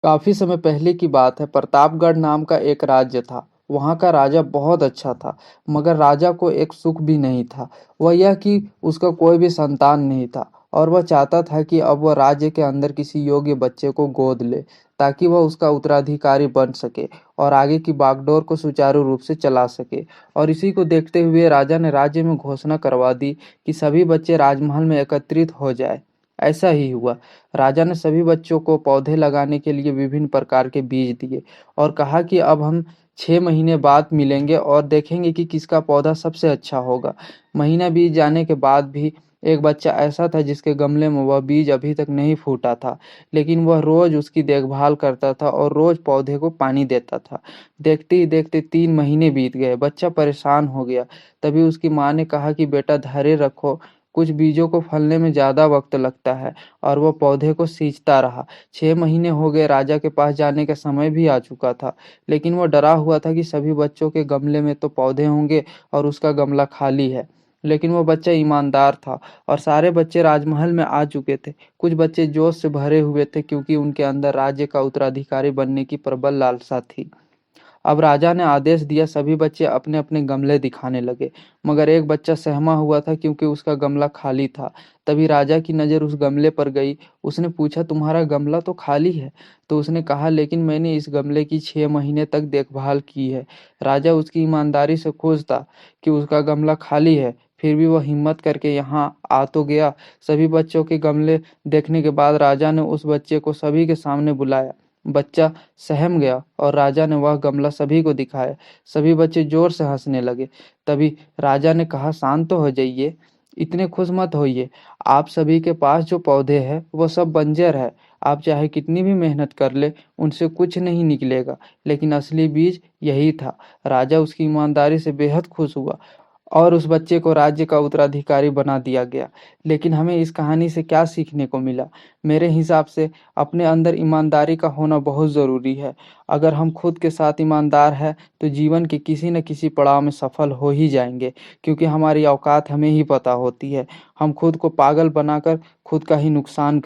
काफी समय पहले की बात है। प्रतापगढ़ नाम का एक राज्य था। वहाँ का राजा बहुत अच्छा था, मगर राजा को एक सुख भी नहीं था। वह यह कि उसका कोई भी संतान नहीं था, और वह चाहता था कि अब वह राज्य के अंदर किसी योग्य बच्चे को गोद ले, ताकि वह उसका उत्तराधिकारी बन सके और आगे की बागडोर को सुचारू रूप से चला सके। और इसी को देखते हुए राजा ने राज्य में घोषणा करवा दी कि सभी बच्चे राजमहल में एकत्रित हो जाए। ऐसा ही हुआ। राजा ने सभी बच्चों को पौधे लगाने के लिए विभिन्न प्रकार के बीज दिए और कहा कि अब हम 6 महीने बाद मिलेंगे और देखेंगे कि किसका पौधा सबसे अच्छा होगा। महीना बीत जाने के बाद भी एक बच्चा ऐसा था जिसके गमले में वह बीज अभी तक नहीं फूटा था, लेकिन वह रोज उसकी देखभाल करता था और रोज पौधे को पानी देता था। देखते ही देखते 3 महीने बीत गए। बच्चा परेशान हो गया। तभी उसकी माँ ने कहा कि बेटा धैर्य रखो, कुछ बीजों को फलने में ज्यादा वक्त लगता है। और वह पौधे को सींचता रहा। 6 महीने हो गए। राजा के पास जाने का समय भी आ चुका था, लेकिन वह डरा हुआ था कि सभी बच्चों के गमले में तो पौधे होंगे और उसका गमला खाली है। लेकिन वह बच्चा ईमानदार था और सारे बच्चे राजमहल में आ चुके थे। कुछ बच्चे जोश से भरे हुए थे क्योंकि उनके अंदर राज्य का उत्तराधिकारी बनने की प्रबल लालसा थी। अब राजा ने आदेश दिया, सभी बच्चे अपने अपने गमले दिखाने लगे, मगर एक बच्चा सहमा हुआ था क्योंकि उसका गमला खाली था। तभी राजा की नज़र उस गमले पर गई। उसने पूछा, तुम्हारा गमला तो खाली है? तो उसने कहा, लेकिन मैंने इस गमले की 6 महीने तक देखभाल की है। राजा उसकी ईमानदारी से खुश था कि उसका गमला खाली है, फिर भी वह हिम्मत करके यहाँ आ तो गया। सभी बच्चों के गमले देखने के बाद राजा ने उस बच्चे को सभी के सामने बुलाया। बच्चा सहम गया और राजा ने वह गमला सभी को दिखाया। सभी बच्चे जोर से हंसने लगे। तभी राजा ने कहा, शांत हो जाइए, इतने खुश मत होइए। आप सभी के पास जो पौधे हैं वो सब बंजर है। आप चाहे कितनी भी मेहनत कर ले, उनसे कुछ नहीं निकलेगा, लेकिन असली बीज यही था। राजा उसकी ईमानदारी से बेहद खुश हुआ और उस बच्चे को राज्य का उत्तराधिकारी बना दिया गया। लेकिन हमें इस कहानी से क्या सीखने को मिला? मेरे हिसाब से अपने अंदर ईमानदारी का होना बहुत ज़रूरी है। अगर हम खुद के साथ ईमानदार हैं तो जीवन के किसी न किसी पड़ाव में सफल हो ही जाएंगे, क्योंकि हमारी औकात हमें ही पता होती है। हम खुद को पागल बनाकर खुद का ही नुकसान